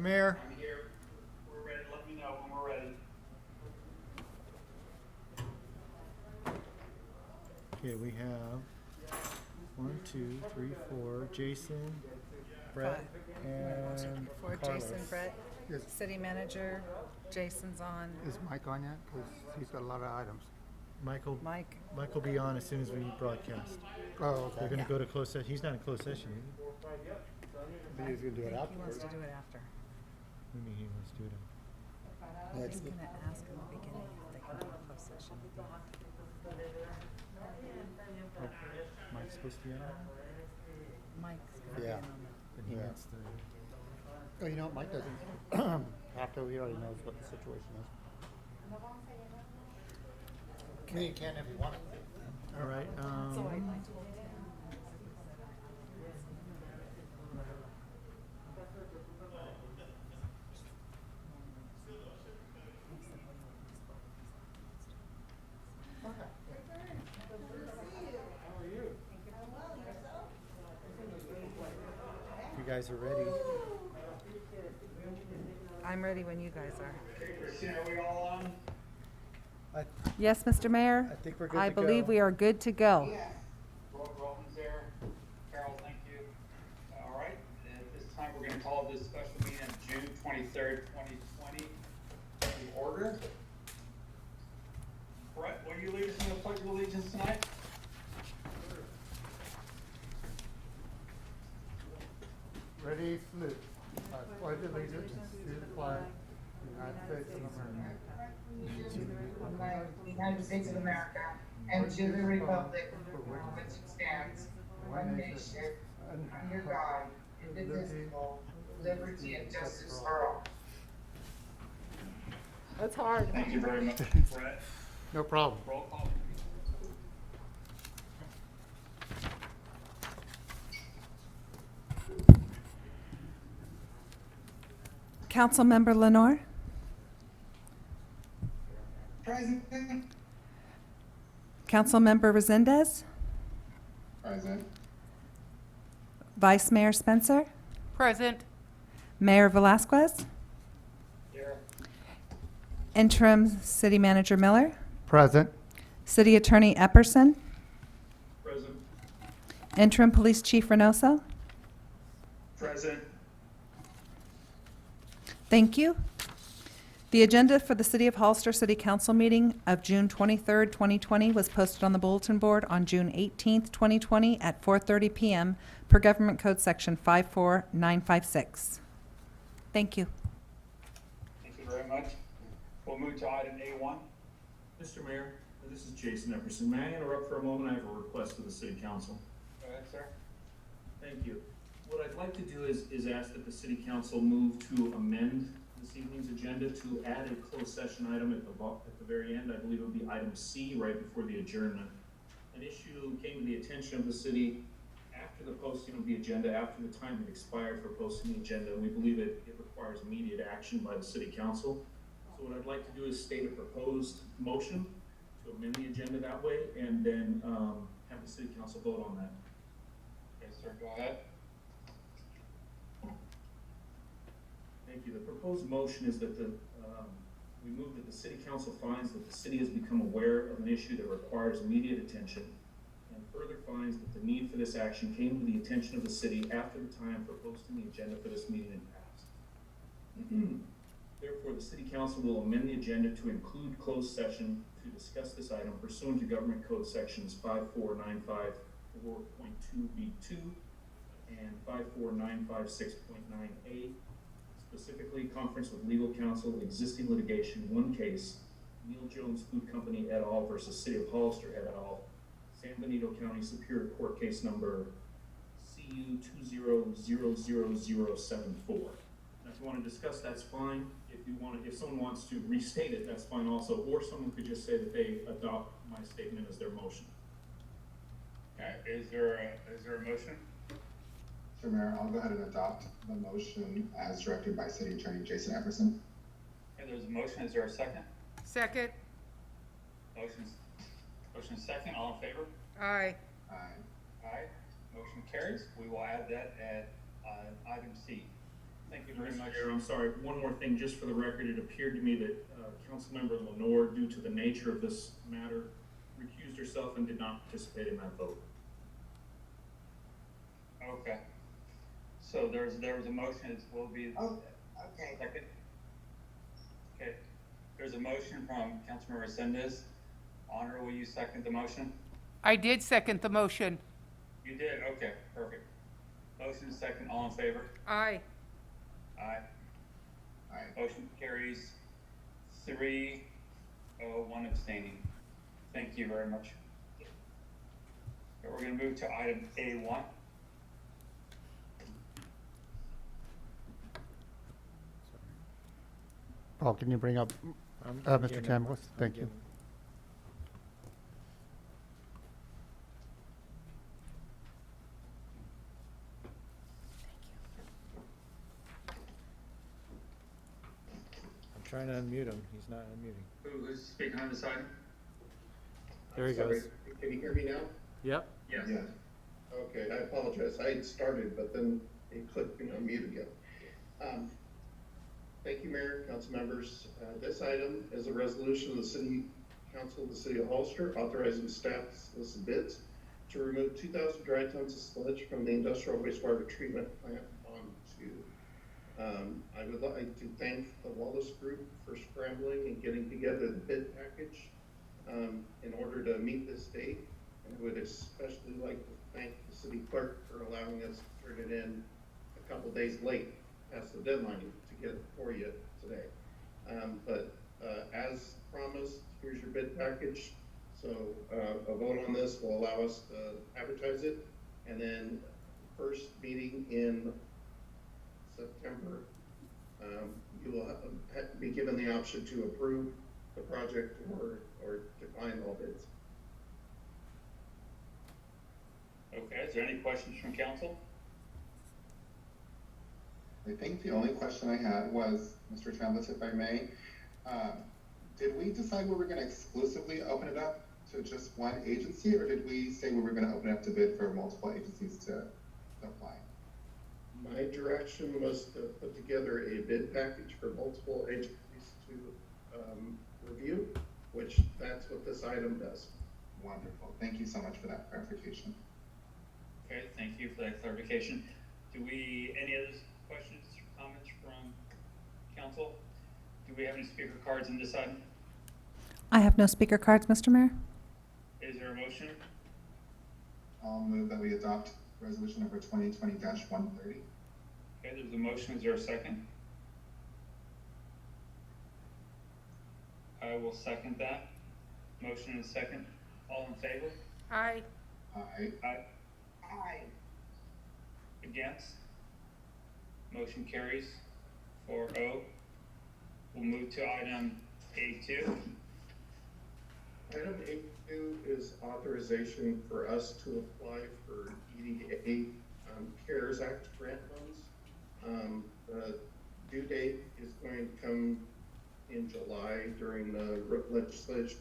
I'm here. I'm here. We're ready. Let me know when we're ready. Okay, we have 1, 2, 3, 4. Jason, Brett, and For Carlos. Jason, Brett, Is, city manager, Jason's on. is Mike on yet? Because he's got a lot of items. Michael. Mike, Mike will be on as soon as we broadcast. Oh, They're okay. going to go to closed session. He's not in closed session, is he? But he's going to do it I think he wants afterwards. to do it after. What do you mean he wants to do it? I was gonna ask in the beginning if they can do a closed session. Oh, Mike's supposed to be on? Mike's gonna be Yeah. in on the. Then he Yeah. wants to. Oh, you know what? Mike doesn't have to. He already knows what the situation is. I mean, he can if he wanted. All right. If you guys are ready. I'm ready when you guys are. Okay, Christina, are we all on? I Yes, Mr. Mayor? I think we're good I to go. believe we are good to go. Roland's there. Carol, thank you. All right. At this time, we're going to call this special meeting of June 23rd, 2020 to order. Brett, will you lead us in the Pledge of Allegiance tonight? Ready, salute. I pledge allegiance to the flag of the United States of America. United States of America, and to the republic for which it stands, one nation, under God, indivisible, with liberty and justice for all. That's hard. Thank you very much, Brett. No problem. Roll call. Councilmember Lenore? Present. Councilmember Resendez? Present. Vice Mayor Spencer? Present. Mayor Velasquez? Here. Interim City Manager Miller? Present. City Attorney Epperson? Present. Interim Police Chief Reynoso? Present. Thank you. The agenda for the City of Hollister City Council meeting of June 23rd, 2020 was posted on the bulletin board on June 18th, 2020 at 4:30 p.m. per Government Code Section 54956. Thank you. Thank you very much. We'll move to item A1. Mr. Mayor, this is Jason Epperson. May I interrupt for a moment? I have a request of the City Council. Go ahead, sir. Thank you. What I'd like to do is ask that the City Council move to amend this evening's agenda to add a closed session item at the very end. I believe it would be item C, right before the adjournment. An issue came to the attention of the city after the posting of the agenda, after the time had expired for posting the agenda. We believe it requires immediate action by the City Council. So what I'd like to do is state a proposed motion to amend the agenda that way, and then have the City Council vote on that. Yes, sir. Go ahead. Thank you. The proposed motion is that we move that the City Council finds that the city has become aware of an issue that requires immediate attention, and further finds that the need for this action came to the attention of the city after the time for posting the agenda for this meeting had passed. Therefore, the City Council will amend the agenda to include closed session to discuss this item pursuant to Government Code Sections 54954.2B2 and 54956.9A. Specifically, conference with legal counsel, existing litigation, one case, Neil Jones Food Company et al. Versus City of Hollister et al., San Benito County Superior Court case number CU 2000074. Now, if you want to discuss, that's fine. If someone wants to restate it, that's fine also. Or someone could just say that they adopt my statement as their motion. Okay. Is there a motion? Mr. Mayor, I'll go ahead and adopt the motion as directed by City Attorney Jason Epperson. Okay, there's a motion. Is there a second? Second. Motion second. All in favor? Aye. Aye. Aye. Motion carries. We will add that at item C. Thank you very Mr. much. Mayor, I'm sorry, one more thing, just for the record, it appeared to me that Councilmember Lenore, due to the nature of this matter, recused herself and did not participate in that vote. Okay. So there was a motion, it will be. Oh, okay. Second. Okay, there's a motion from Councilmember Resendez. Honor, will you second the motion? I did second the motion. You did, okay, perfect. Motion is second, all in favor? Aye. Aye. Aye. Motion carries 3-0, 1 abstaining. Thank you very much. So we're gonna move to item A1. Paul, can you bring up I'm Mr. getting it. Chambliss? I'm Thank you. getting it. I'm trying to unmute him. He's not unmuting. Who's speaking on this item? There he Sorry, goes. can you hear me now? Yep. Yes. Yes. Okay, I apologize. I had started, but then it clicked me on mute again. Thank you, Mayor, council members. This item is a resolution of the City Council of the City of Hollister authorizing staff to solicit bids to remove 2,000 dry tons of sludge from the industrial wastewater treatment plant onto. I would like to thank the Wallace Group for scrambling and getting together the bid package in order to meet this date. And I would especially like to thank the city clerk for allowing us to turn it in a couple days late past the deadline to get it for you today. But as promised, here's your bid package. So a vote on this will allow us to advertise it. And then first meeting in September, you will be given the option to approve the project or decline all bids. Okay, is there any questions from council? I think the only question I had was, Mr. Chambliss, if I may, did we decide we were gonna exclusively open it up to just one agency, or did we say we were gonna open it up to bid for multiple agencies to apply? My direction was to put together a bid package for multiple agencies to review, which that's what this item does. Wonderful. Thank you so much for that clarification. Okay, thank you for that clarification. Any other questions, comments from council? Do we have any speaker cards in this item? I have no speaker cards, Mr. Mayor. Is there a motion? I'll move that we adopt resolution number 2020-130. Okay, there's a motion. Is there a second? I will second that. Motion and second. All in favor? Aye. Aye. Aye. Aye. Against? Motion carries 4-0. We'll move to item A2. Item A2 is authorization for us to apply for EDA CARES Act grant funds. The due date is going to come in July during the legislative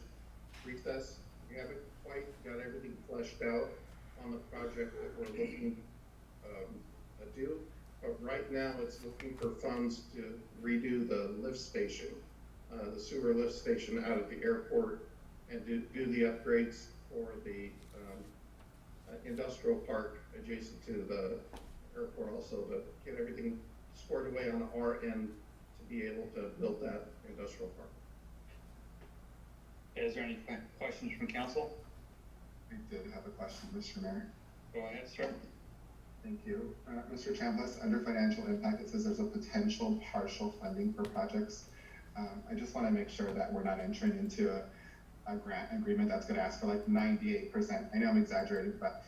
recess. We haven't quite got everything fleshed out on the project that we're looking to do. But right now, it's looking for funds to redo the lift station, the sewer lift station out at the airport, and do the upgrades for the industrial park adjacent to the airport, also to get everything squared away on our end to be able to build that industrial park. Is there any questions from council? I did have a question, Mr. Mayor. Go ahead, sir. Thank you. Mr. Chambliss, under financial impact, it says there's a potential partial funding for projects. I just want to make sure that we're not entering into a grant agreement that's going to ask for like 98%. I know I'm exaggerating, but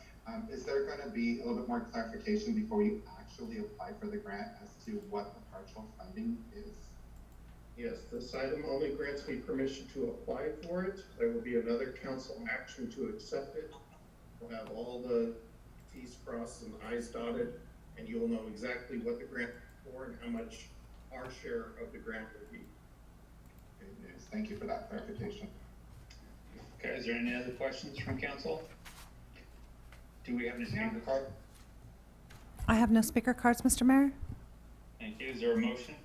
is there going to be a little bit more clarification before you actually apply for the grant as to what the partial funding is? Yes, this item only grants me permission to apply for it. There will be another council action to accept it. We'll have all the T's crossed and I's dotted, and you will know exactly what the grant is for and how much our share of the grant will be. Good news. Thank you for that clarification. Okay, is there any other questions from council? Do we have any speaker card? I have no speaker cards, Mr. Mayor. Thank you. Is there a motion?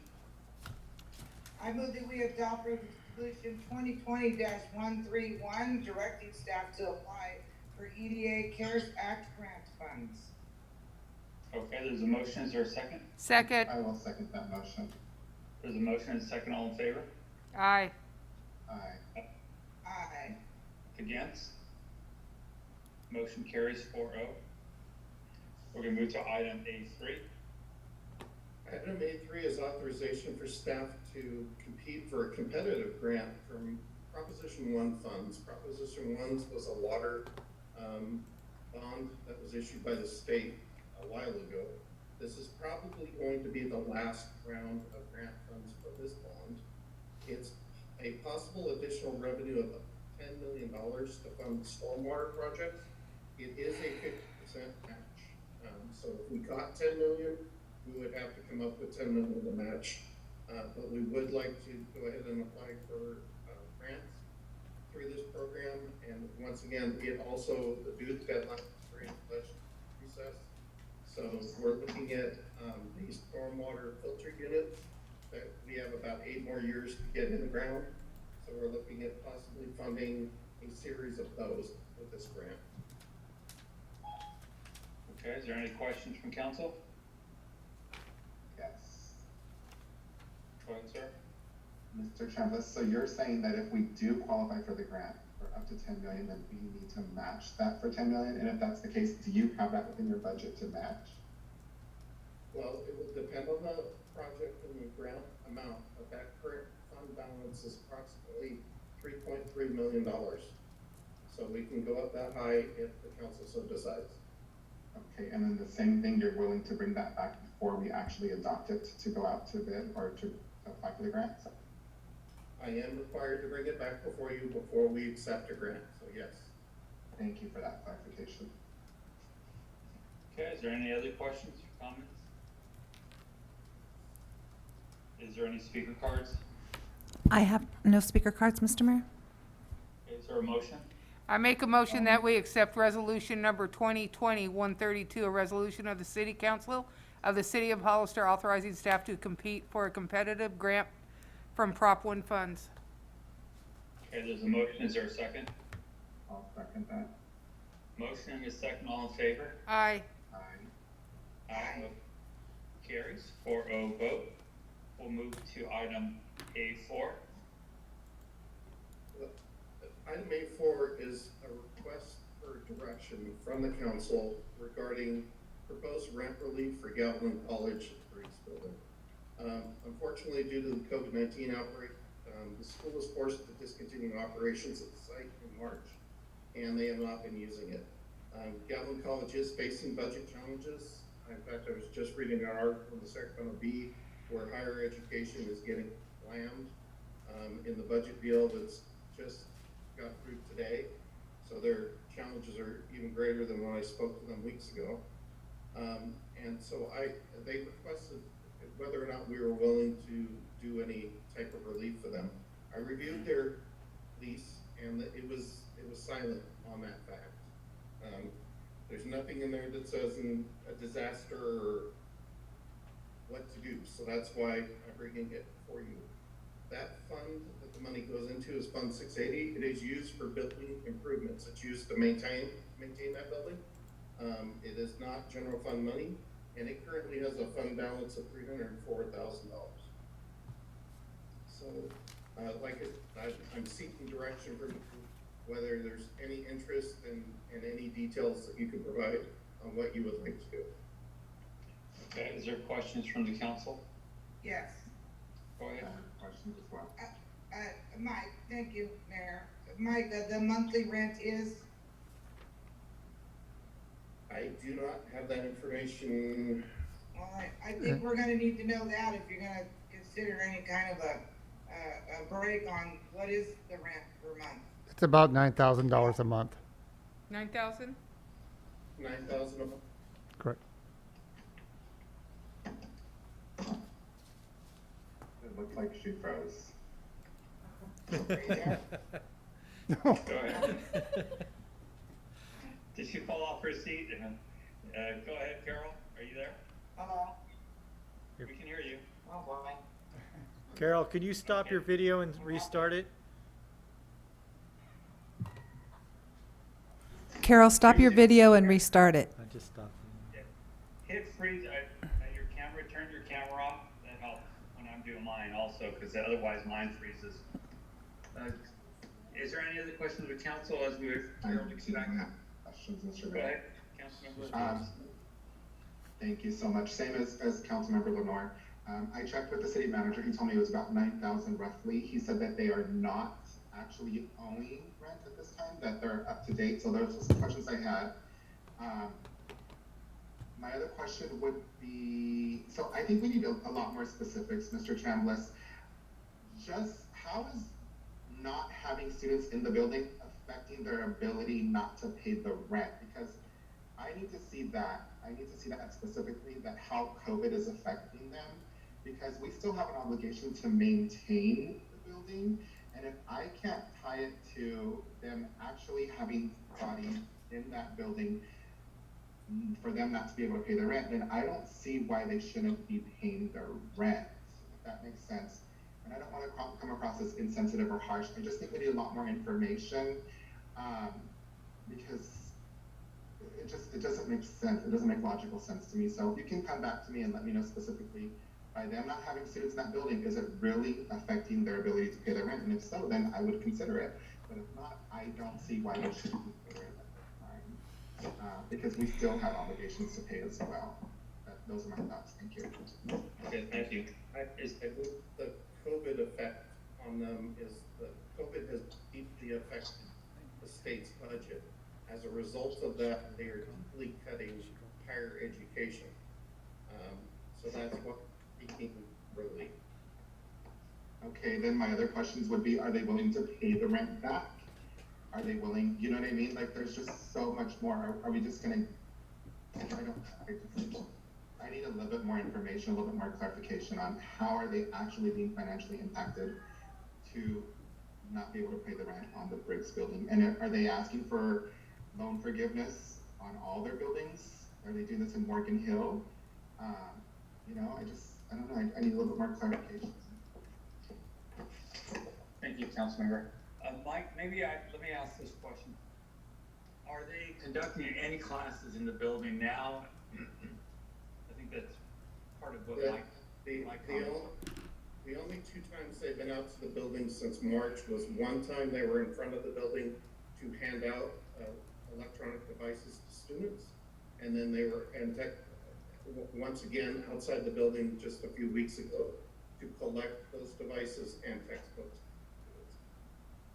I move that we adopt resolution 2020-131, directing staff to apply for EDA CARES Act grant funds. Okay, there's a motion. Is there a second? Second. I will second that motion. There's a motion and a second. All in favor? Aye. Aye. Aye. Against? Motion carries 4-0. We're gonna move to item A3. Item A3 is authorization for staff to compete for a competitive grant from Proposition 1 funds. Proposition 1 was a water bond that was issued by the state a while ago. This is probably going to be the last round of grant funds for this bond. It's a possible additional revenue of $10 million to fund the stormwater project. It is a 50% match. So if we got 10 million, we would have to come up with 10 million to match. But we would like to go ahead and apply for grants through this program. And once again, it also, the due deadline for budget recess. So we're looking at these stormwater filter units that we have about 8 more years to get in the ground. So we're looking at possibly funding a series of those with this grant. Okay, is there any questions from council? Yes. Go ahead, sir. Mr. Chambliss, so you're saying that if we do qualify for the grant for up to 10 million, then we need to match that for 10 million? And if that's the case, do you have that within your budget to match? Well, it will depend on the project and the grant amount, but that current fund balance is approximately $3.3 million. So we can go up that high if the council so decides. Okay, and then the same thing, you're willing to bring that back before we actually adopt it to go out to bid or to apply for the grant? I am required to bring it back before you before we accept a grant, so yes. Thank you for that clarification. Okay, is there any other questions or comments? Is there any speaker cards? I have no speaker cards, Mr. Mayor. Is there a motion? I make a motion that we accept resolution number 2020-132, a resolution of the City Council of the City of Hollister authorizing staff to compete for a competitive grant from Prop 1 funds. Okay, there's a motion. Is there a second? I'll second that. Motion and a second. All in favor? Aye. Aye. Aye. Carries 4-0 vote. We'll move to item A4. Item A4 is a request for direction from the council regarding proposed rent relief for Galvin College Breeze Building. Unfortunately, due to the COVID-19 outbreak, the school was forced to discontinue operations at the site in March, and they have not been using it. Galvin College is facing budget challenges. In fact, I was just reading an article in the Sacramento Bee where higher education is getting slammed in the budget deal that's just got through today. So their challenges are even greater than when I spoke to them weeks ago. And so they requested whether or not we were willing to do any type of relief for them. I reviewed their lease and it was silent on that fact. There's nothing in there that says in a disaster or what to do. So that's why I'm bringing it for you. That fund that the money goes into is Fund 680. It is used for building improvements. It's used to maintain that building. It is not general fund money, and it currently has a fund balance of $304,000. So, I'm seeking direction from whether there's any interest in any details that you can provide on what you would like to do. Okay, is there questions from the council? Yes. Go I ahead. have questions as well. Mike, thank you, Mayor. Mike, the monthly rent is? I do not have that information. Well, I think we're gonna need to know that if you're gonna consider any kind of a break on what is the rent per month. It's about $9,000 a month. 9,000? 9,000 a month. Correct. It looked like she froze. Go ahead. Did she fall off her seat? Go ahead, Carol. Are you there? Hello? We can hear you. Oh, boy. Carol, could you stop your video and restart it? Carol, stop your video and restart it. I just stopped. Hit freeze, your camera, turn your camera off, that helps when I'm doing mine also, because otherwise mine freezes. Is there any other questions with council as we're, Carol, to get back? Questions, Mr. Go Mayor? ahead, Councilmember. Thank you so much. Same as Councilmember Lenore. I checked with the city manager. He told me it was about 9,000 roughly. He said that they are not actually owing rent at this time, that they're up to date. So those were some questions I had. My other question would be, so I think we need a lot more specifics, Mr. Chambliss. Just how is not having students in the building affecting their ability not to pay the rent? Because I need to see that. I need to see that specifically, that how COVID is affecting them, because we still have an obligation to maintain the building. And if I can't tie it to them actually having bodies in that building for them not to be able to pay the rent, then I don't see why they shouldn't be paying their rent, if that makes sense. And I don't want to come across as insensitive or harsh. I just think we need a lot more information, because it doesn't make sense. It doesn't make logical sense to me. So if you can come back to me and let me know specifically, by them not having students in that building, is it really affecting their ability to pay their rent? And if so, then I would consider it. But if not, I don't see why they shouldn't consider it at that time, because we still have obligations to pay as well. Those are my thoughts. Thank you. Okay, thank you. I believe the COVID effect on them is that COVID has deeply affected the state's budget. As a result of that, they are deeply cutting higher education. So that's what speaking really. Okay, then my other questions would be, are they willing to pay the rent back? Are they willing, you know what I mean? Like, there's just so much more. Are we just gonna, I need a little bit more information, a little bit more clarification on how are they actually being financially impacted to not be able to pay the rent on the Briggs building? And are they asking for loan forgiveness on all their buildings? Are they doing this in Morgan Hill? You know, I don't know, I need a little bit more clarification. Thank you, Councilmember. Mike, let me ask this question. Are they conducting any classes in the building now? I think that's part of what The only two times they've been out to the building since March was one time they were in front of the building to hand out electronic devices to students. And then they were, once again, outside the building just a few weeks ago to collect those devices and textbooks.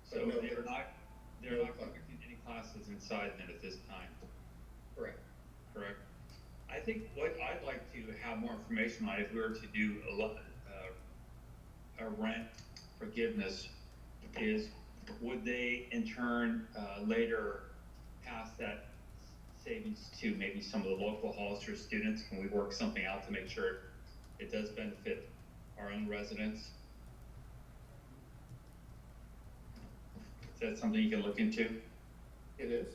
So no, they're not conducting any classes inside then at this time? Correct. Correct. I think what I'd like to have more information on, if we were to do a rent forgiveness, is would they in turn later pass that savings to maybe some of the local Hollister students? Can we work something out to make sure it does benefit our own residents? Is that something you can look into? It is.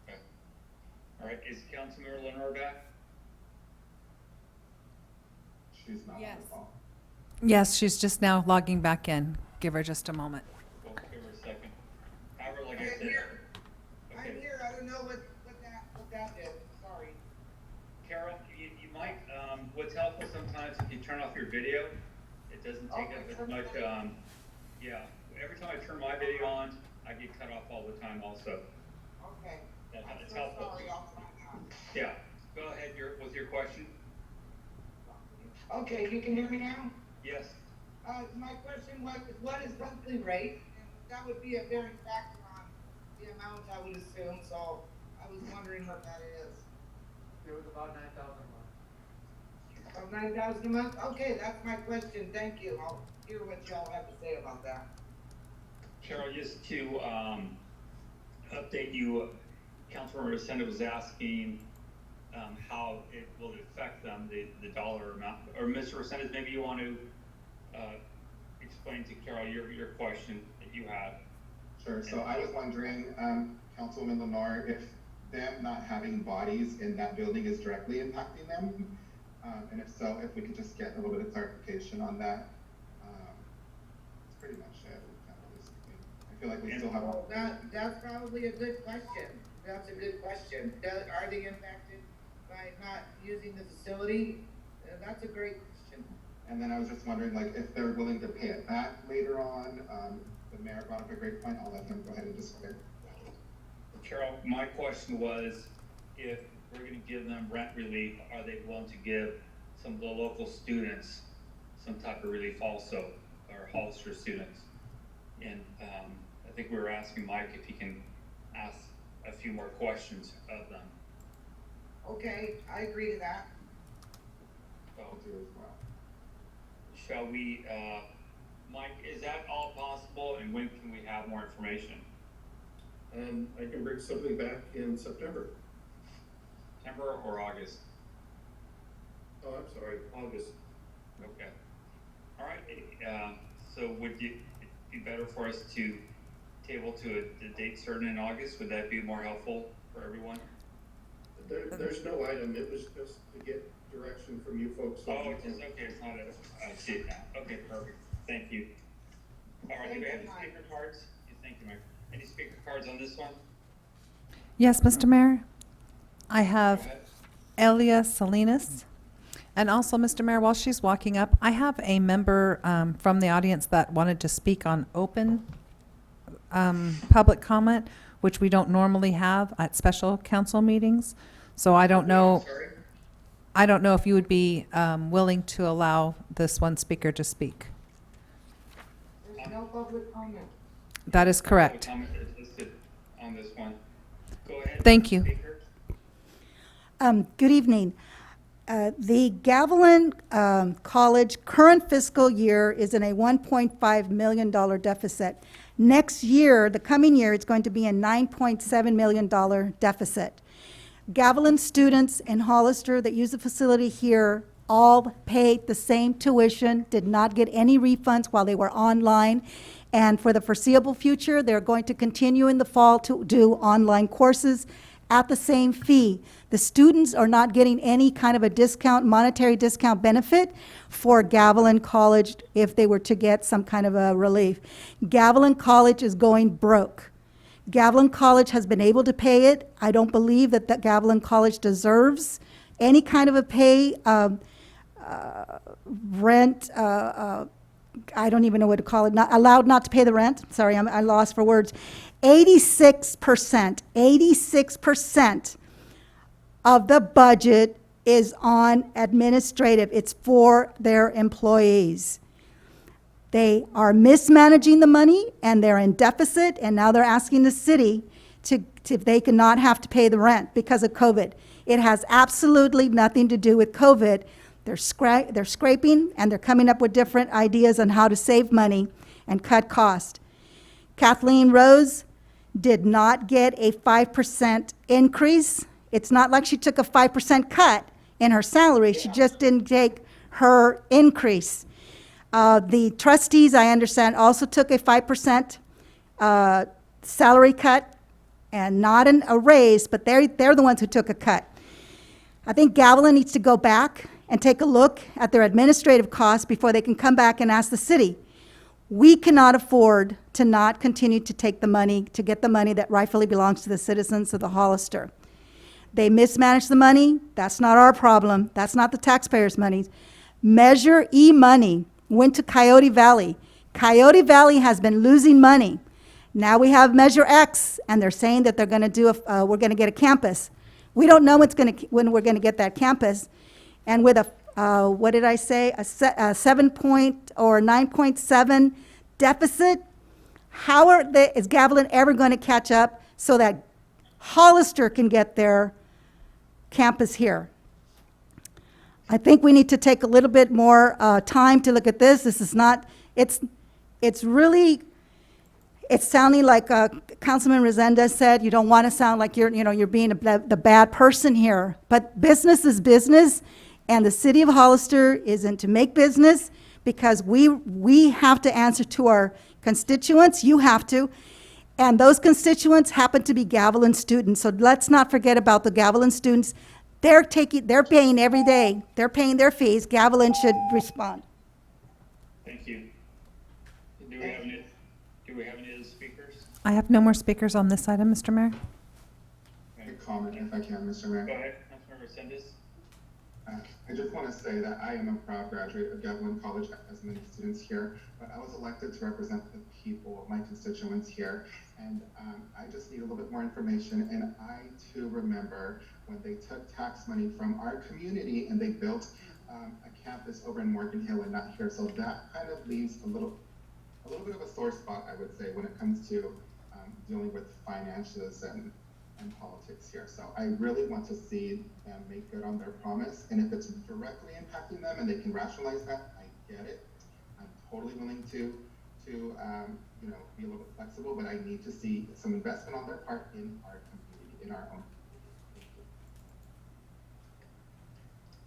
Okay. All right, is Councilmember Lenore back? She's not on Yes. the call. Yes, she's just now logging back in. Give her just a moment. We'll give her a second. However, like I I'm said. here. Okay. I'm here. I don't know what that did. Sorry. Carol, you might, what's helpful sometimes if you turn off your video, it doesn't take Oh, up as turn much, it off. yeah. Every time I turn my video on, I get cut off all the time also. Okay. That, I'm it's so helpful. sorry. I'll try now. Yeah, go ahead with your question. Okay, you can hear me now? Yes. My question was, what is monthly rate? And that would be a varying factor on the amount, I would assume, so I was wondering what that is. It was about 9,000 a month. About 9,000 a month? Okay, that's my question. Thank you. I'll hear what y'all have to say about that. Carol, just to, update you, Councilmember Resendez was asking, how it will affect them, the dollar amount, or Mr. Resendez, maybe you want to, explain to Carol your question that you had. Sure, so I was wondering, Councilwoman Lenore, if them not having bodies in that building is directly impacting them, And if so, if we could just get a little bit of clarification on that. That's pretty much it. I feel like we still have. Well, that's probably a good question. That's a good question. Are they impacted by not using the facility? That's a great question. And then I was just wondering, like, if they're willing to pay it back later on. The mayor brought up a great point. I'll let them go ahead and display. Carol, my question was, if we're gonna give them rent relief, are they willing to give some of the local students some type of relief also, or Hollister students? And, I think we were asking Mike if he can ask a few more questions of them. Okay, I agree to that. I'll do as well. Shall we, Mike, is that all possible, and when can we have more information? I can bring something back in September. September or August? Oh, I'm sorry, August. Okay. All right, so would it be better for us to table to a date certain in August? Would that be more helpful for everyone? There's no item, it was just to get direction from you folks. Oh, it's just, okay, it's not a, I see it now. Okay, perfect. Thank you. All right, do we have any speaker cards? Thank you, Mike. Any speaker cards on this one? Yes, Mr. Mayor? I Go have ahead. Elia Salinas. And also, Mr. Mayor, while she's walking up, I have a member from the audience that wanted to speak on open public comment, which we don't normally have at special council meetings. So I don't know. Sorry. I don't know if you would be willing to allow this one speaker to speak. There's no public comment. That is correct. Comment is listed on this one. Go ahead. Thank you. Speaker. Good evening. The Gavilan College current fiscal year is in a $1.5 million deficit. Next year, the coming year, it's going to be a $9.7 million deficit. Gavilan students in Hollister that use the facility here all paid the same tuition, did not get any refunds while they were online. And for the foreseeable future, they're going to continue in the fall to do online courses at the same fee. The students are not getting any kind of a discount, monetary discount benefit for Gavilan College if they were to get some kind of a relief. Gavilan College is going broke. Gavilan College has been able to pay it. I don't believe that Gavilan College deserves any kind of a pay, rent, I don't even know what to call it, not allowed not to pay the rent. Sorry, I lost for words. 86% of the budget is on administrative. It's for their employees. They are mismanaging the money and they're in deficit, and now they're asking the city to if they cannot have to pay the rent because of COVID. It has absolutely nothing to do with COVID. They're scraping and they're coming up with different ideas on how to save money and cut cost. Kathleen Rose did not get a 5% increase. It's not like she took a 5% cut in her salary. She just didn't take her increase. The trustees, I understand, also took a 5% salary cut, and not a raise, but they're the ones who took a cut. I think Gavilan needs to go back and take a look at their administrative costs before they can come back and ask the city. We cannot afford to not continue to take the money, to get the money that rightfully belongs to the citizens of the Hollister. They mismanage the money. That's not our problem. That's not the taxpayers' money. Measure E money went to Coyote Valley. Coyote Valley has been losing money. Now we have Measure X, and they're saying that they're going to do we're going to get a campus. We don't know when we're going to get that campus. And with a, what did I say, a 7 point or 9.7 deficit, how is Gavilan ever going to catch up so that Hollister can get their campus here? I think we need to take a little bit more time to look at this. This is not, it's really, it's sounding like Councilman Resendez said, you don't want to sound like you're being the bad person here. But business is business, and the city of Hollister is in to make business because we have to answer to our constituents. You have to. And those constituents happen to be Gavilan students. So let's not forget about the Gavilan students. They're paying every day. They're paying their fees. Gavilan should respond. Thank you. Do we have any other speakers? I have no more speakers on this item, Mr. Mayor. A comment if I can, Mr. Mayor. Go ahead, Councilmember Sendes. I just want to say that I am a proud graduate of Gov College, as many students here, but I was elected to represent the people, my constituents here, and I just need a little bit more information. And I too remember when they took tax money from our community and they built a campus over in Morgan Hill and not here. So that kind of leaves a little bit of a sore spot, I would say, when it comes to dealing with finances and politics here. So I really want to see them make good on their promise. And if it's directly impacting them and they can rationalize that, I get it. I'm totally willing to be a little bit flexible, but I need to see some investment on their part in our community, in our own.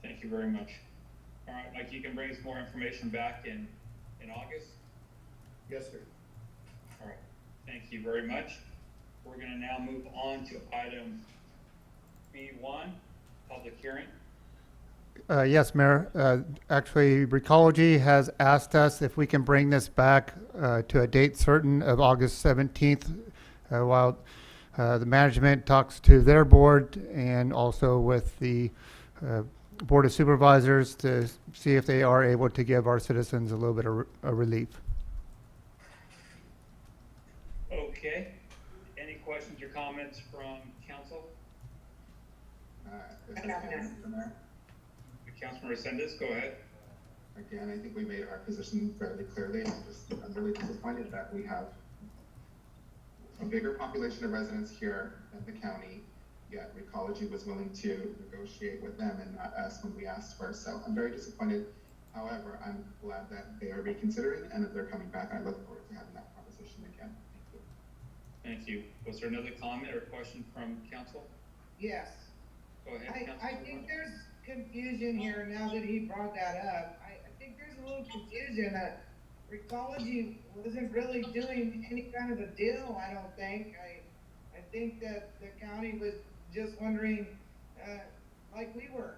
Thank you very much. All right, Mike, you can bring us more information back in August? Yes, sir. All right, thank you very much. We're gonna now move on to item B1, public hearing. Yes, Mayor. Actually, Recology has asked us if we can bring this back to a date certain of August 17th while the management talks to their board and also with the Board of Supervisors to see if they are able to give our citizens a little bit of relief. Okay. Any questions or comments from council? If I can, Mr. Mayor. Councilmember Sendes, go ahead. Again, I think we made our position fairly clearly. I'm really disappointed that we have a bigger population of residents here than the county, yet Recology was willing to negotiate with them and not us when we asked first. So I'm very disappointed. However, I'm glad that they are reconsidering and that they're coming back. I look forward to having that conversation again. Thank you. Thank you. Was there another comment or question from council? Yes. Go ahead, I Councilmember. think there's confusion here now that he brought that up. I think there's a little confusion. Recology wasn't really doing any kind of a deal, I don't think. I think that the county was just wondering, like we were,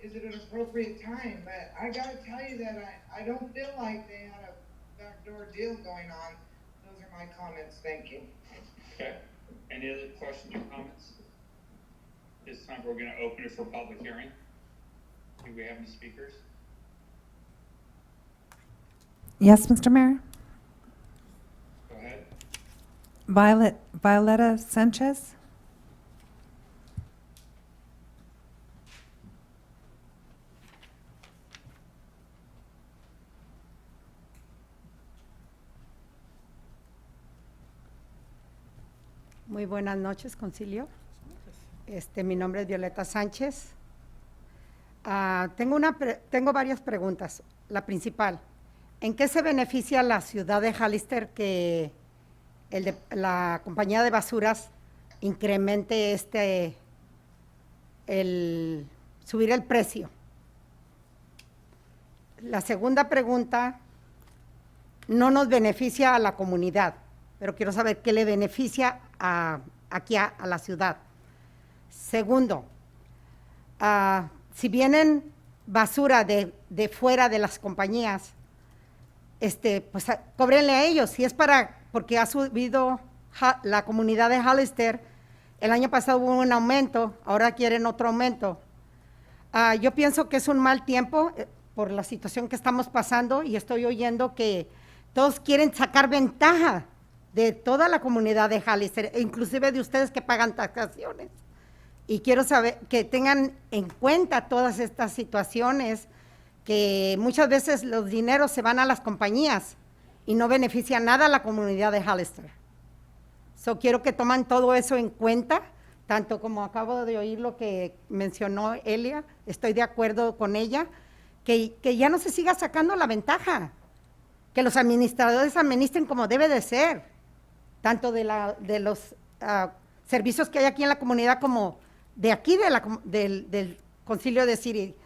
is it an appropriate time? But I gotta tell you that I don't feel like they had a backdoor deal going on. Those are my comments. Thank you. Okay. Any other questions or comments? This time we're gonna open it for public hearing. Do we have any speakers? Yes, Mr. Mayor. Go ahead. Violeta Sanchez. Muy buenas noches, Concilio. Mi nombre es Violeta Sánchez. Tengo varias preguntas. La principal, ¿en qué se beneficia la ciudad de Hollister que la compañía de basuras incremente subir el precio? La segunda pregunta, no nos beneficia a la comunidad, pero quiero saber qué le beneficia aquí a la ciudad. Segundo, si vienen basura de fuera de las compañías, pues cóbrenle a ellos. Si es porque ha subido la comunidad de Hollister, el año pasado hubo un aumento, ahora quieren otro aumento. Yo pienso que es un mal tiempo por la situación que estamos pasando y estoy oyendo que todos quieren sacar ventaja de toda la comunidad de Hollister, inclusive de ustedes que pagan taxaciones. Y quiero saber que tengan en cuenta todas estas situaciones, que muchas veces los dineros se van a las compañías y no beneficia nada a la comunidad de Hollister. Quiero que tomen todo eso en cuenta, tanto como acabo de oír lo que mencionó Elia, estoy de acuerdo con ella, que ya no se siga sacando la ventaja, que los administradores administren como debe de ser, tanto de los servicios que hay aquí en la comunidad como de aquí del Concilio de City,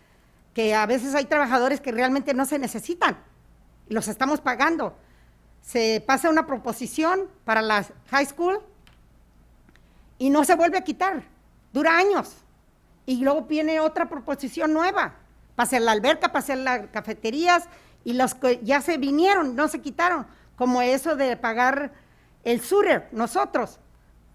que a veces hay trabajadores que realmente no se necesitan y los estamos pagando. Se pasa una proposición para la high school y no se vuelve a quitar, dura años Y luego viene otra proposición nueva, para hacer la alberca, para hacer las cafeterías, y los que ya se vinieron, no se quitaron, como eso de pagar el SURER, nosotros.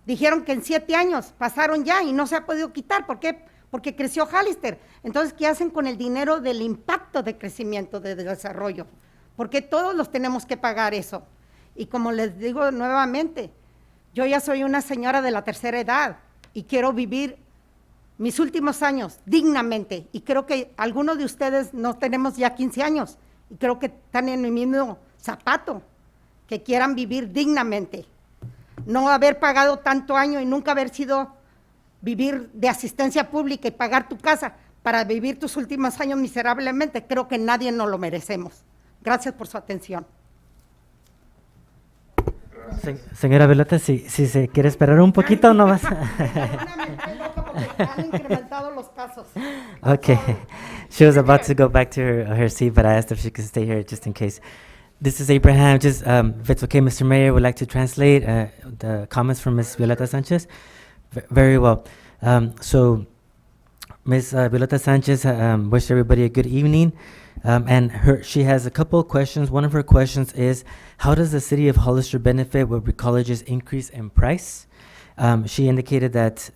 Dijeron que en 7 años pasaron ya y no se ha podido quitar. ¿Por qué? Porque creció Hollister. Entonces, ¿qué hacen con el dinero del impacto de crecimiento, de desarrollo? Porque todos los tenemos que pagar eso. Y como les digo nuevamente, yo ya soy una señora de la tercera edad y quiero vivir mis últimos años dignamente. Y creo que algunos de ustedes no tenemos ya 15 años y creo que están en el mismo zapato, que quieran vivir dignamente. No haber pagado tanto año y nunca haber sido vivir de asistencia pública y pagar tu casa para vivir tus últimos años miserablemente, creo que nadie nos lo merecemos. Gracias por su atención. Señora Violeta, si se quiere esperar un poquito, no vas Perdóname, estoy loca porque han incrementado los casos. Okay. She was about to go back to her seat, but I asked her if she could stay here just in case. This is Abraham. Just, if it's okay, Mr. Mayor, would like to translate the comments from Ms. Violeta Sanchez. Very well. So, Ms. Violeta Sanchez wished everybody a good evening. And she has a couple of questions. One of her questions is, how does the city of Hollister benefit with Recology's increase in price? She indicated that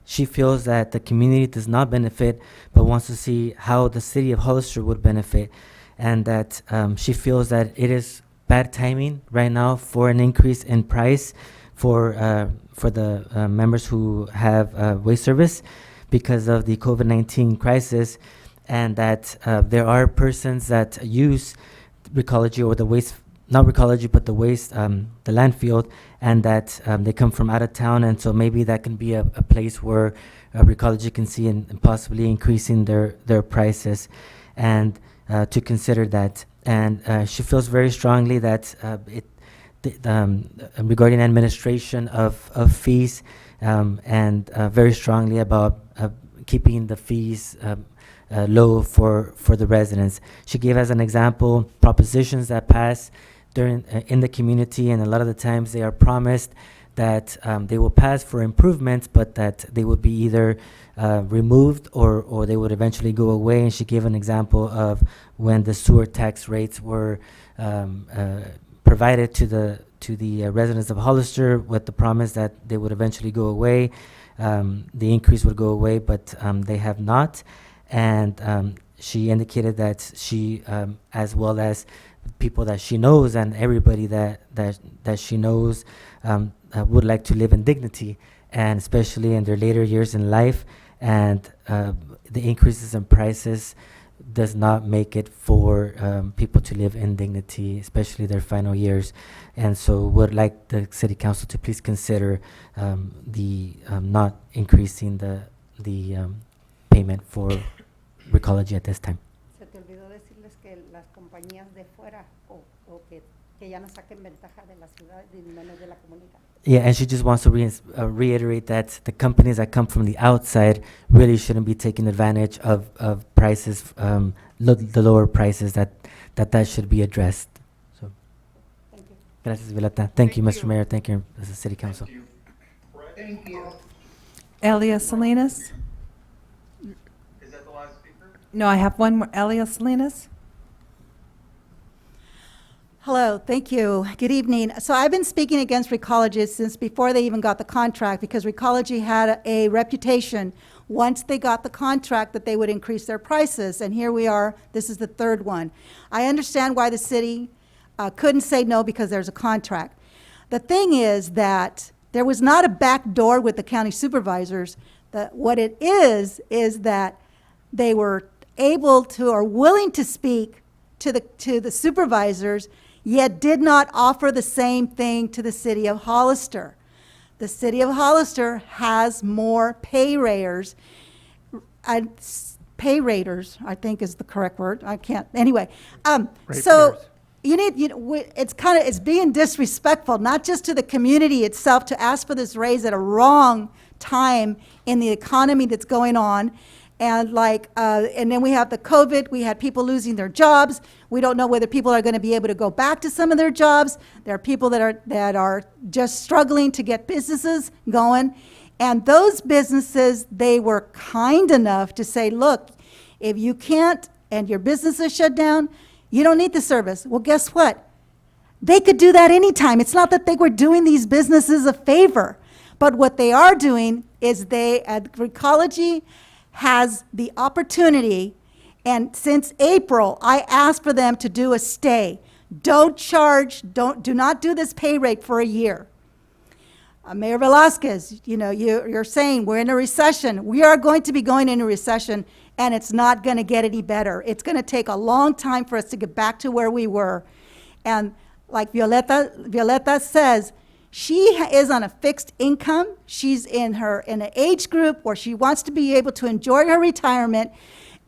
she feels that the community does not benefit, but wants to see how the city of Hollister would benefit, and that she feels that it is bad timing right now for an increase in price for the members who have waste service because of the COVID-19 crisis, and that there are persons that use Recology or the waste, not Recology, but the waste, the landfill, and that they come from out of town, and so maybe that can be a place where Recology can see and possibly increasing their prices, and to consider that. And she feels very strongly that regarding administration of fees, and very strongly about keeping the fees low for the residents. She gave as an example propositions that pass during in the community, and a lot of the times they are promised that they will pass for improvements, but that they would be either removed or they would eventually go away. And she gave an example of when the sewer tax rates were provided to the residents of Hollister with the promise that they would eventually go away. The increase would go away, but they have not. And she indicated that she, as well as people that she knows and everybody that she knows, would like to live in dignity, and especially in their later years in life. And the increases in prices does not make it for people to live in dignity, especially their final years. And so would like the city council to please consider the not increasing the payment for Recology at this time. Se te olvidó decirles que las compañías de fuera o que ya no saquen ventaja de la ciudad y menos de la comunidad. Yeah, and she just wants to reiterate that the companies that come from the outside really shouldn't be taking advantage of prices, the lower prices, that should be addressed. So, Thank you. gracias, Violeta. Thank you, Mr. Mayor. Thank you, Mr. City Council. Thank you. Thank you. Elia Salinas? Is that the last speaker? No, I have one more. Elia Salinas? Hello, thank you. Good evening. So I've been speaking against Recology since before they even got the contract, because Recology had a reputation once they got the contract that they would increase their prices, and here we are. This is the third one. I understand why the city couldn't say no because there's a contract. The thing is that there was not a back door with the county supervisors. What it is that they were able to or willing to speak to the supervisors, yet did not offer the same thing to the city of Hollister. The city of Hollister has more pay raters, I think is the correct word. I can't, anyway. So it's being disrespectful, not just to the community itself, to ask for this raise at a wrong time in the economy that's going on. And and then we have the COVID, we had people losing their jobs. We don't know whether people are going to be able to go back to some of their jobs. There are people that are just struggling to get businesses going. And those businesses, they were kind enough to say, look, if you can't and your business is shut down, you don't need the service. Well, guess what? They could do that anytime. It's not that they were doing these businesses a favor, but what they are doing is Recology has the opportunity, and since April, I asked for them to do a stay. Don't charge, do not do this pay rate for a year. Mayor Velasquez, you're saying we're in a recession. We are going to be going into a recession, and it's not going to get any better. It's going to take a long time for us to get back to where we were. And like Violeta says, she is on a fixed income. She's in an age group where she wants to be able to enjoy her retirement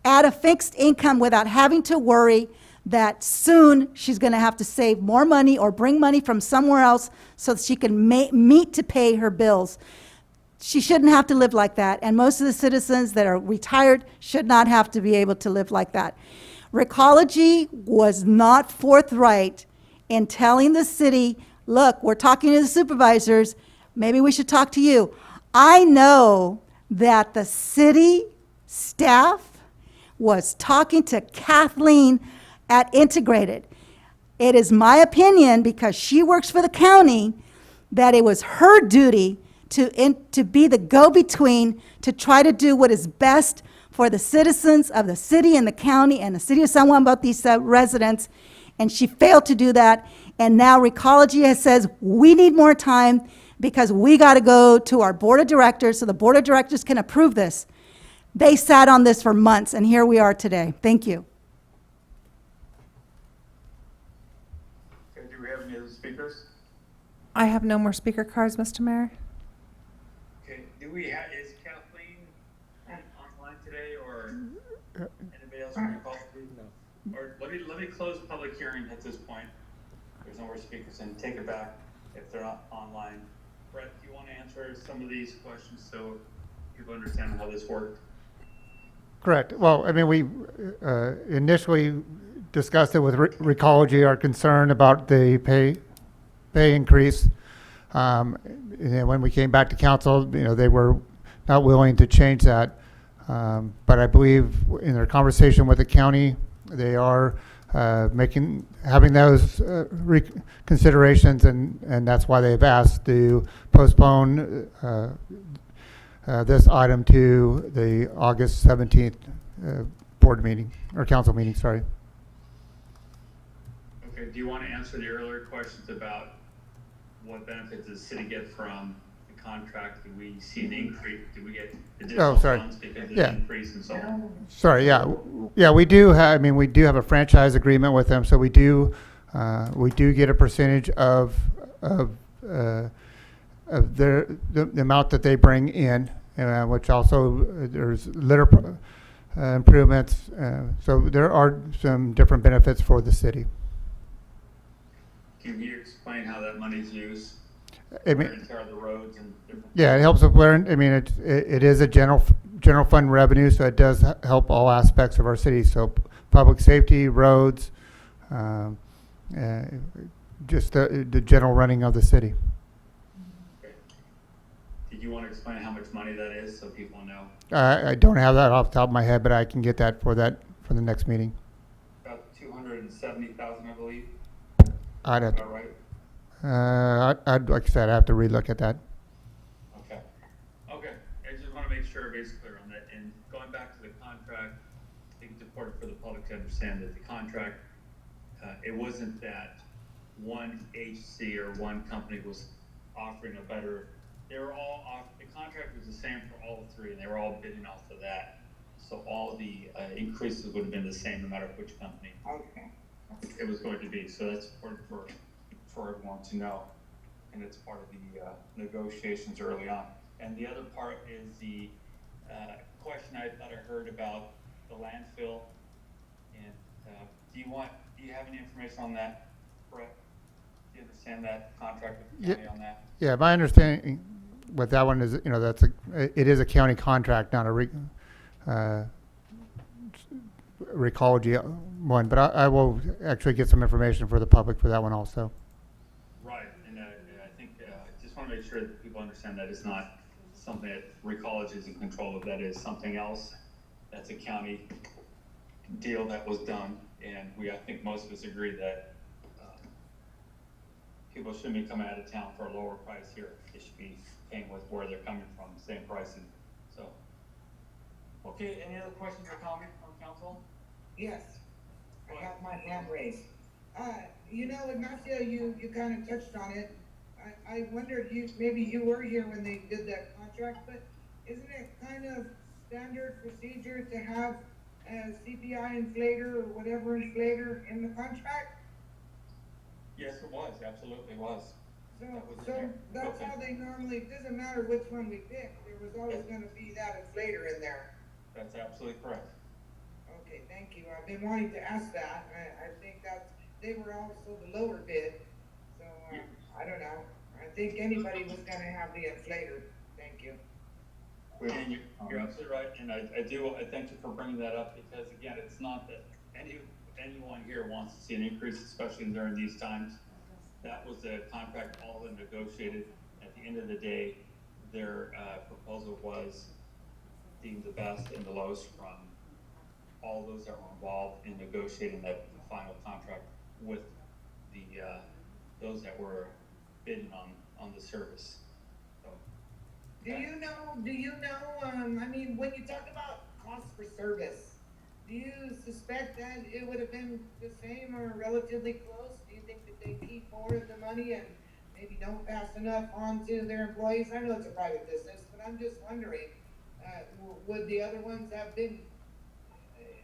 at a fixed income without having to worry that soon she's going to have to save more money or bring money from somewhere else so that she can meet to pay her bills. She shouldn't have to live like that, and most of the citizens that are retired should not have to be able to live like that. Recology was not forthright in telling the city, look, we're talking to the supervisors, maybe we should talk to you. I know that the city staff was talking to Kathleen at Integrated. It is my opinion, because she works for the county, that it was her duty to be the go-between to try to do what is best for the citizens of the city and the county and the city of San Juan Bautista residents, and she failed to do that. And now Recology says we need more time because we got to go to our board of directors so the board of directors can approve this. They sat on this for months, and here we are today. Thank you. Okay, do we have any other speakers? I have no more speaker cards, Mr. Mayor. Okay, is Kathleen online today, or anybody else on the call? No. Or let me close the public hearing at this point. There's no more speakers, and take it back if they're not online. Brett, do you want to answer some of these questions so people understand how this worked? Correct. Well, I mean, we initially discussed it with Recology, our concern about the pay increase. And then when we came back to council, they were not willing to change that. But I believe in their conversation with the county, they are having those considerations, and that's why they've asked to postpone this item to the August 17th board meeting, or council meeting, sorry. Okay, do you want to answer the earlier questions about what benefits does the city get from the contract? Do we see an increase? Do we get additional funds because of the increase and so on? Sorry, yeah, we do have a franchise agreement with them, so we do get a percentage of the amount that they bring in, which also there's litter improvements. So there are some different benefits for the city. Can you explain how that money is used? I mean, Repair the roads and different. Yeah, it helps with wear. I mean, it is a general fund revenue, so it does help all aspects of our city. So public safety, roads, just the general running of the city. Okay. Did you want to explain how much money that is so people know? I don't have that off the top of my head, but I can get that for the next meeting. About 270,000, I believe. I'd have About right. I'd like I said, I have to relook at that. Okay. Okay. I just want to make sure everybody's clear on that. And going back to the contract, I think it's important for the public to understand that the contract, it wasn't that one HC or one company was offering a better. They were all the contract was the same for all three, and they were all bidding off of that. So all the increases would have been the same no matter which company it was going to be. So that's important for everyone to know, and it's part of the negotiations early on. And the other part is the question I thought I heard about the landfill. And do you have any information on that, Brett? Do you understand that contract with the county on that? Yeah, my understanding with that one is, it is a county contract, not a Recology one, but I will actually get some information for the public for that one also. Right, and I think I just want to make sure that people understand that it's not something that Recology is in control of. That is something else. That's a county deal that was done, and I think most of us agree that people shouldn't be coming out of town for a lower price here. They should be paying with where they're coming from, same pricing. So, okay, any other questions or comments from council? Yes, I have my hand raised. You know, Ignacio, you kind of touched on it. I wondered, maybe you were here when they did that contract, but isn't it kind of standard procedure to have a CPI inflator or whatever inflator in the contract? Yes, it was, absolutely was. So, That was in so there. that's Okay. how they normally, it doesn't matter which one we pick, there was always gonna be that inflator in there. That's absolutely correct. Okay, thank you. I've been wanting to ask that. I think that they were also the lower bid, so, I don't know. I think anybody was gonna have the inflator. Thank you. And you're absolutely right, and I thank you for bringing that up, because again, it's not that anyone here wants to see an increase, especially during these times. That was a contract all in negotiated. At the end of the day, their proposal was deemed the best and the lowest from all those that were involved in negotiating that final contract with the those that were bidding on the service. So, Do you know, I mean, when you talk about cost for service, do you suspect that it would have been the same or relatively close? Do you think that they keep more of the money and maybe don't pass enough on to their employees? I know it's a private business, but I'm just wondering, would the other ones have been,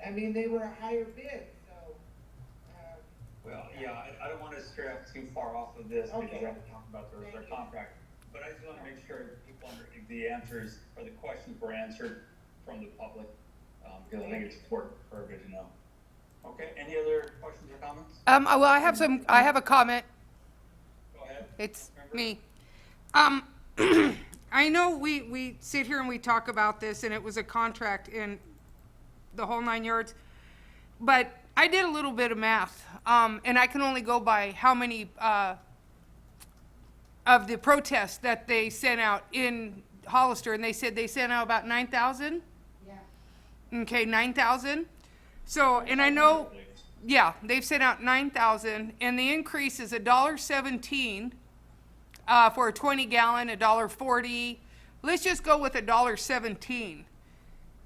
I mean, they were a higher bid, so. well, yeah, I don't want to stray off too far off of this, because Okay. we have to talk about their contract. But I just want to make sure people the answers or the questions were answered from the public, because I think it's important for everybody to know. Okay, any other questions or comments? Well, I have a comment. Go ahead. It's me. I know we sit here and we talk about this, and it was a contract in the whole 9 yards, but I did a little bit of math, and I can only go by how many of the protests that they sent out in Hollister, and they said they sent out about 9,000? Yeah. Okay, 9,000. So, and I know, yeah, they've sent out 9,000, and the increase is $1.17 for a 20-gallon, $1.40. Let's just go with $1.17.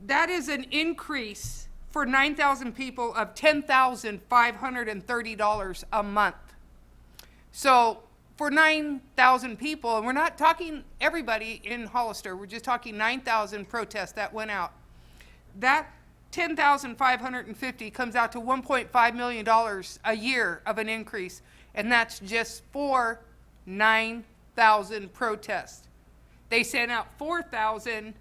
That is an increase for 9,000 people of $10,530 a month. So for 9,000 people, and we're not talking everybody in Hollister, we're just talking 9,000 protests that went out. That 10,550 comes out to $1.5 million a year of an increase, and that's just for 9,000 protests. They sent out 4,000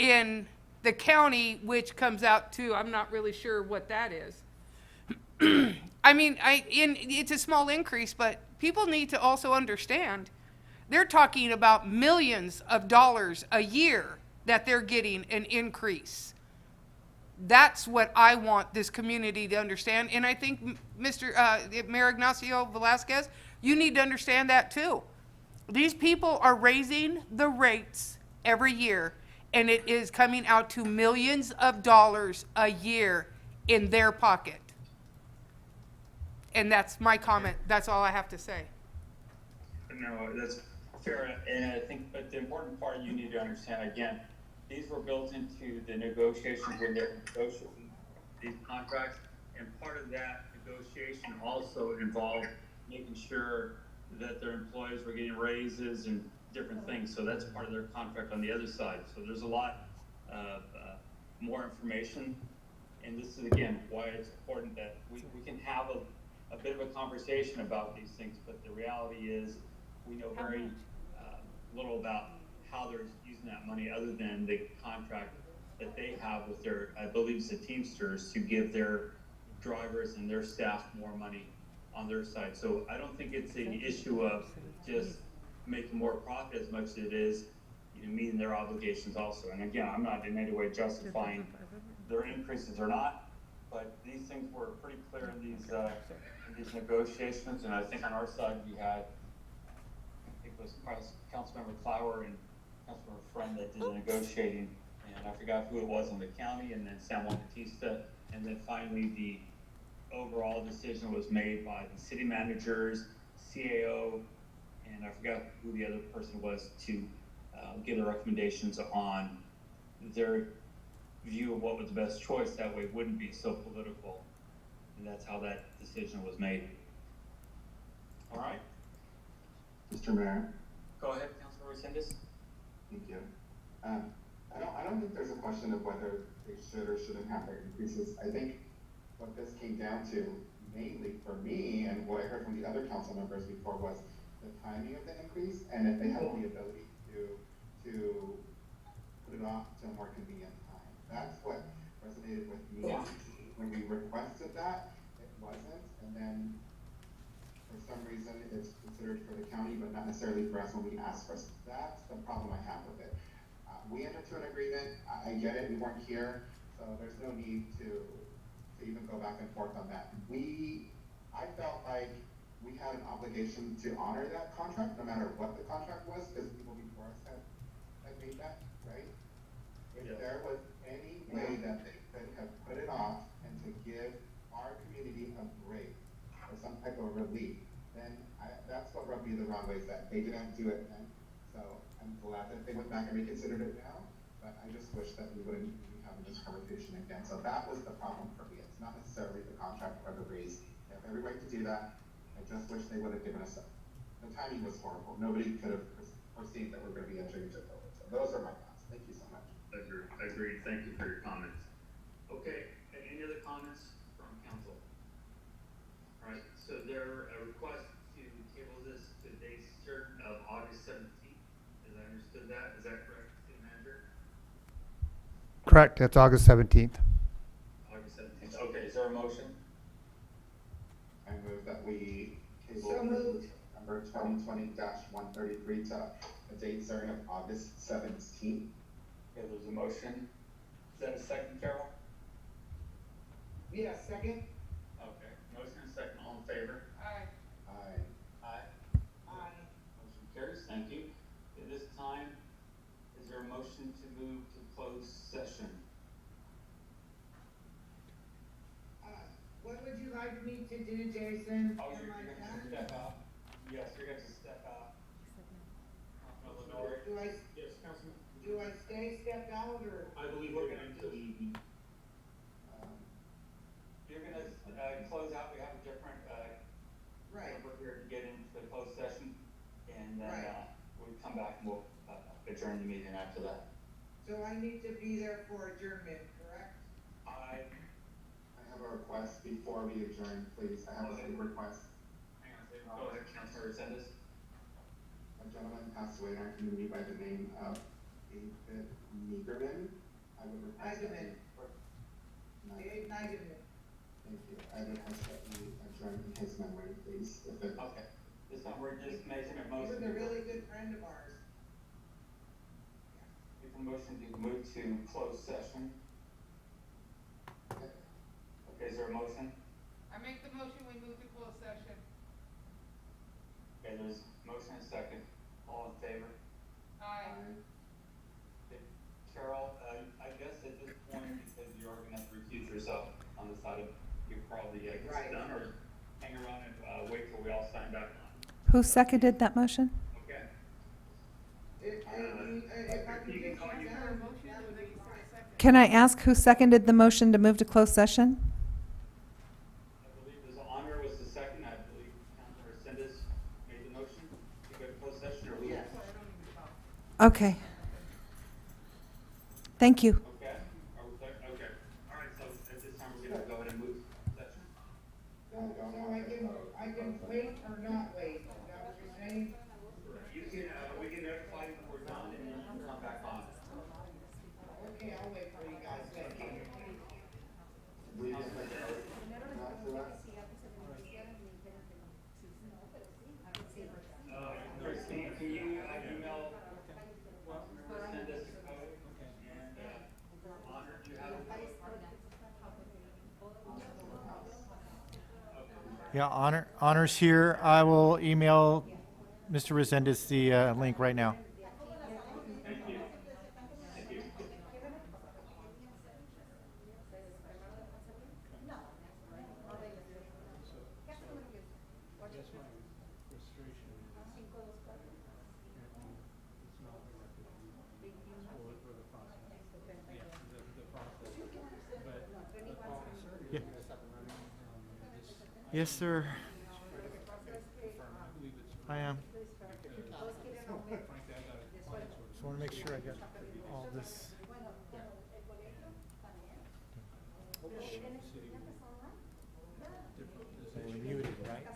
in the county, which comes out to, I'm not really sure what that is. I mean, it's a small increase, but people need to also understand they're talking about millions of dollars a year that they're getting an increase. That's what I want this community to understand. And I think, Mayor Ignacio Velasquez, you need to understand that too. These people are raising the rates every year, and it is coming out to millions of dollars a year in their pocket. And that's my comment. That's all I have to say. No, that's fair, and I think, but the important part you need to understand, again, these were built into the negotiations when they're negotiating these contracts, and part of that negotiation also involved making sure that their employees were getting raises and different things, so that's part of their contract on the other side. So there's a lot of more information, and this is, again, why it's important that we can have a bit of a conversation about these things, but the reality is we know very little about how they're using that money other than the contract that they have with their, I believe it's the Teamsters, to give their drivers and their staff more money on their side. So I don't think it's an issue of just making more profit as much as it is, meeting their obligations also. And again, I'm not in any way justifying their increases or not, but these things were pretty clear in these negotiations. And I think on our side we had, I think it was Councilmember Clower and Councilmember Friend that did the negotiating, and I forgot who it was on the county, and then San Juan Bautista, and then finally the overall decision was made by the city managers, CAO, and I forgot who the other person was to give the recommendations on their view of what was the best choice. That way it wouldn't be so political, and that's how that decision was made. All right, Mr. Mayor, go ahead, Councilor Resendez. thank you. I don't think there's a question of whether they should or shouldn't have their increases. I think what this came down to, mainly for me, and what I heard from the other council members before, was the timing of the increase, and if they had the ability to put it off to a more convenient time. That's what resonated with me. When we requested that, it wasn't, and then for some reason it's considered for the county, but not necessarily for us when we ask for it. That's the problem I have with it. We entered into an agreement. I get it. We weren't here, so there's no need to even go back and forth on that. I felt like we had an obligation to honor that contract, no matter what the contract was, because people before us had made that, right? If there was any way that they could have put it off and to give our community a break or some type of relief, then that's what rubbed me the wrong way, is that they didn't do it then. So I'm glad that they went back and reconsidered it now, but I just wish that we wouldn't be having this conversation again. So that was the problem for me. It's not necessarily the contract or the raise. They have every right to do that. I just wish they would have given us the timing was horrible. Nobody could have foreseen that we're going to be entering into COVID. So those are my thoughts. Thank you so much. Agreed. Thank you for your comments. Okay, any other comments from council? All right, so there a request to table this to a date certain of August 17th. As I understood that, is that correct, City Manager? Correct, it's August 17th. August 17th. Okay, is there a motion? I move that we table So moved. number 2020-133 to a date certain of August 17th. Okay, there's a motion. Is that a second, Carol? Yeah, second? Okay, motion and second, all in favor? Aye. Aye. Aye. Motion carries, thank you. At this time, is there a motion to move to closed session? What would you like me to do, Jason? Oh, Am you're I going done? to step out? Yes, you're going to step out. Councilman Lenore? Yes, Councilman. Do I step out, or? I believe we're going to leave. You're going to close out, we have a different Right. number here to get into the closed session, and then Right. we'll come back and we'll adjourn the meeting after that. So I need to be there for adjournment, correct? I I have a request before we adjourn, please. I have a big request. Hang on a second, go ahead, Councilor Resendez. A gentleman passed away in our community by the name of David Niegerman. I would request that Niederman. Dave Niederman. Thank you. I would request that we adjourn in his memory, please. If it, Okay, this time we're just making a He motion. was a really good friend of ours. Make a motion to move to closed session. Okay, is there a motion? I make the motion, we move to closed session. Okay, there's motion and second. All in favor? Aye. Okay, Carol, I guess at this point, because you are gonna have to recuse yourself on the side of, you probably get Right. done, or hang around and wait till we all sign back on. Who seconded that motion? Okay? If I You could can get call you you. done, that would be fine. Can I ask who seconded the motion to move to closed session? I believe it was Honor was the second. I believe Councilor Resendez made the motion to go to closed session, or we? Yes. Okay. Thank you. Okay, are we clear? Okay, all right, so at this time, we're gonna go ahead and move to session. So I can wait or not wait, is that what you're saying? You can, we can notify you when we're done, and then you can come back on. Okay, I'll wait for you guys, thank you. we can make a motion not to that. Christine, can you email, send us the code, and, Honor, do you have it? Yeah, Honor's here. I will email Mr. Resendez the link right now. Thank Yes, sir. I am. Just want to make sure I got all this. We're muted, right?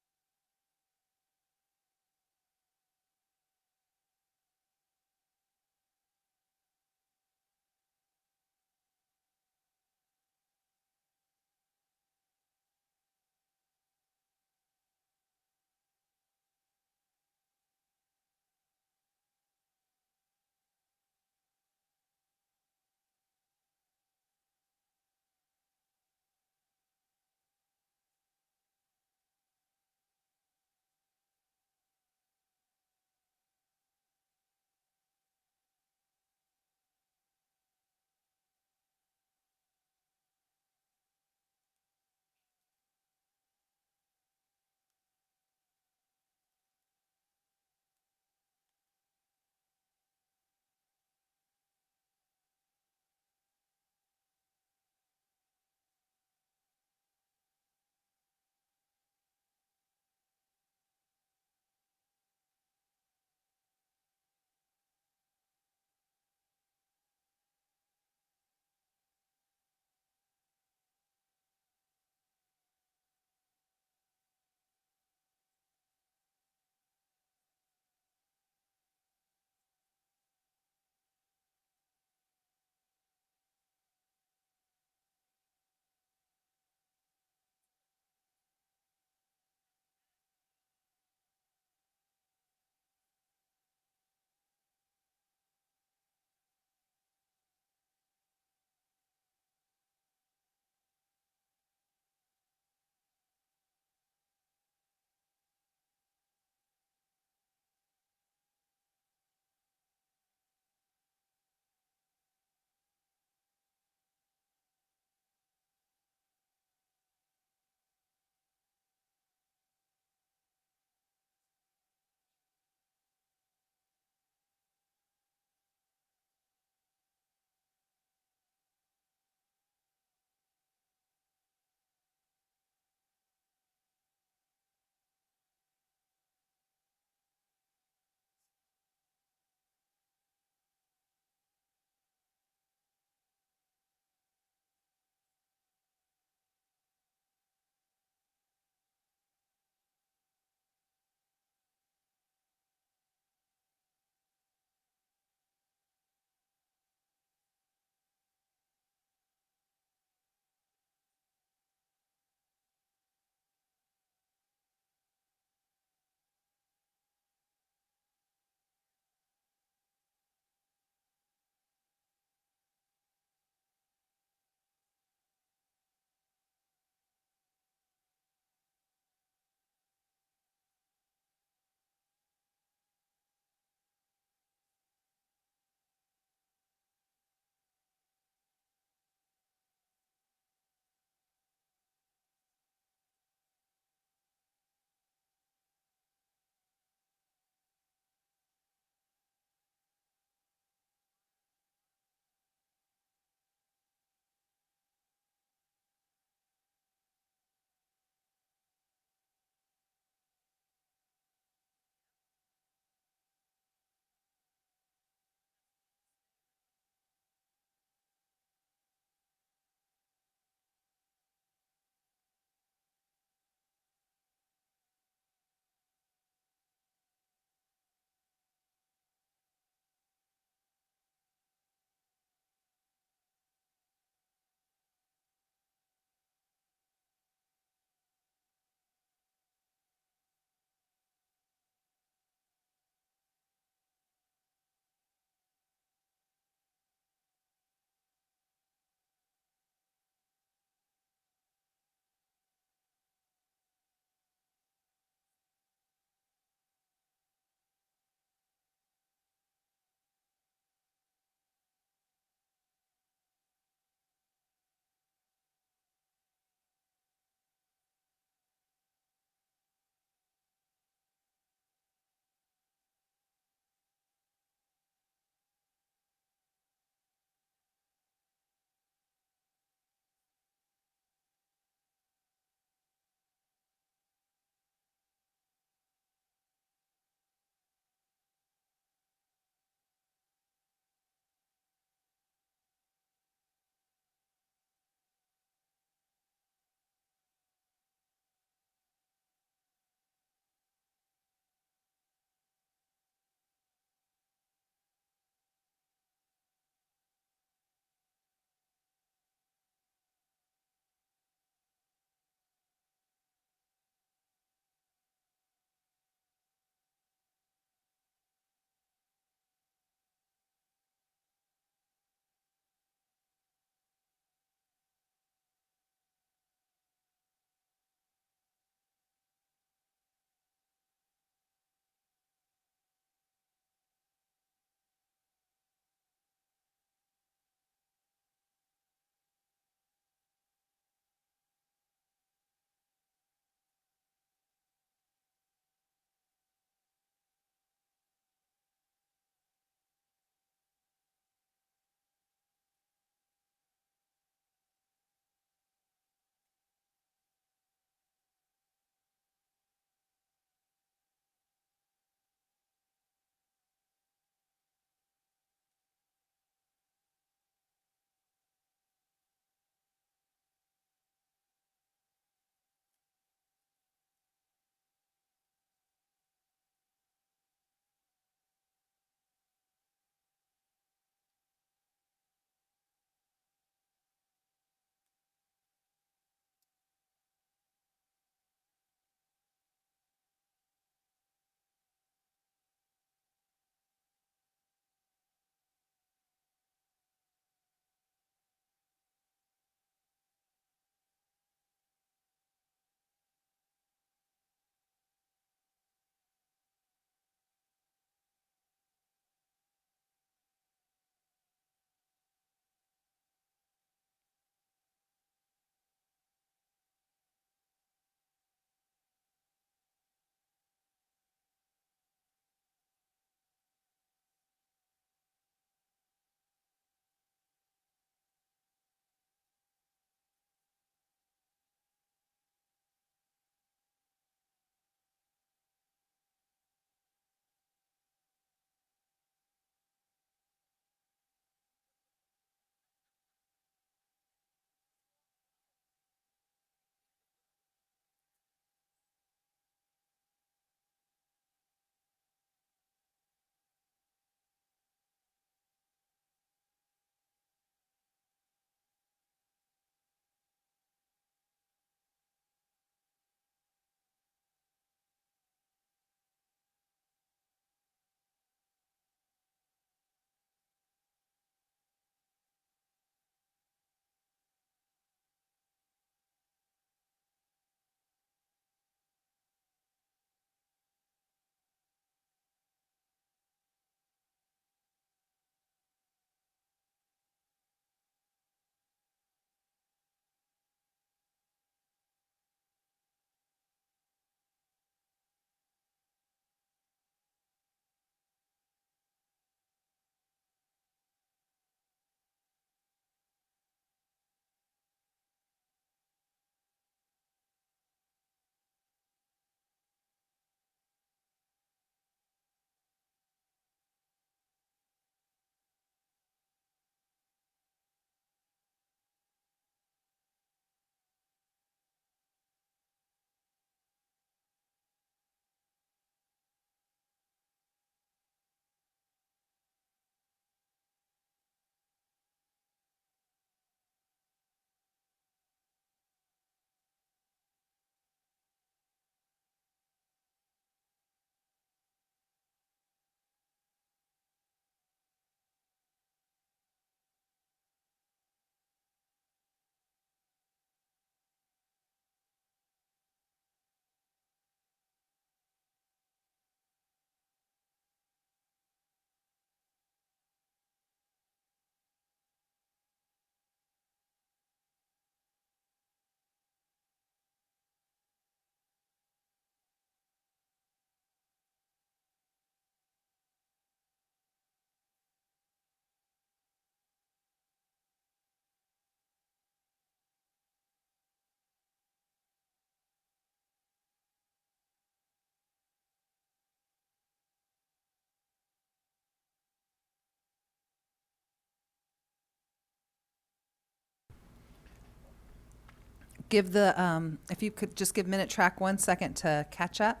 give the, if you could just give Minute Track 1 second to catch up.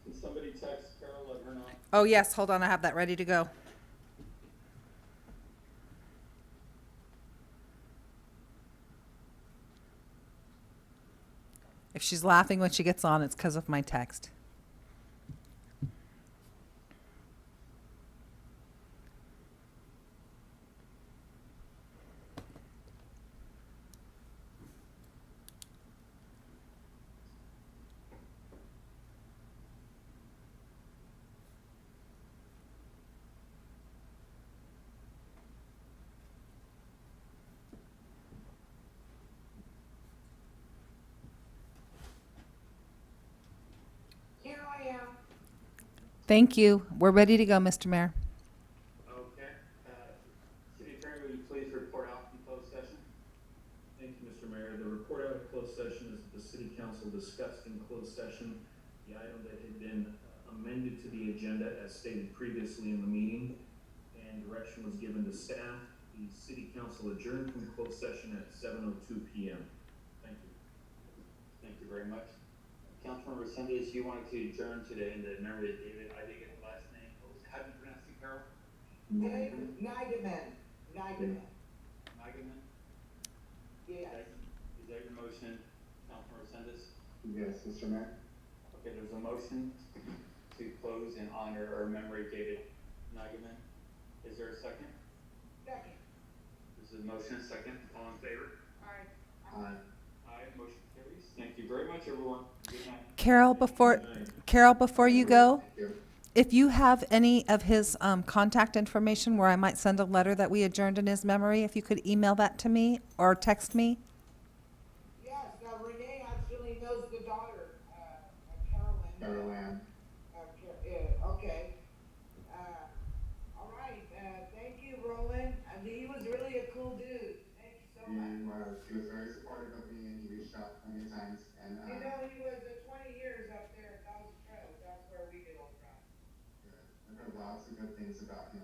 Can somebody text Carol, let her know? Oh, yes, hold on, I have that ready to go. If she's laughing when she gets on, it's because of my text. Here I am. Thank you. We're ready to go, Mr. Mayor. Okay, City Attorney, will you please report out in closed session? Thank you, Mr. Mayor. The report out of closed session is that the city council discussed in closed session the item that had been amended to the agenda as stated previously in the meeting, and direction was given to staff. The city council adjourned from closed session at 7:02 p.m. Thank you. Thank you very much. Councilmember Resendez, you wanted to adjourn today in the memory of David, I didn't get the last name, how do you pronounce it, Carol? Nigaman. Nigaman? Yes. Is that your motion, Councilmember Resendez? Yes, Mr. Mayor? Okay, there's a motion to close in honor or memory of David Nigaman. Is there a second? Second. There's a motion, a second, all in favor? Aye. Aye, motion carries. Thank you very much, everyone. Good night. Carol, before you go, if you have any of his contact information where I might send a letter that we adjourned in his memory, if you could email that to me or text me. Yes, Renee actually knows the daughter, Carolyn. Carolyn. Okay. All right, thank you, Roland. I mean, he was really a cool dude. Thank you so much. He was very supportive of me and he reached out many times and, You know, he was 20 years up there at Dawes Trail. That's where we get old from. I've heard lots of good things about him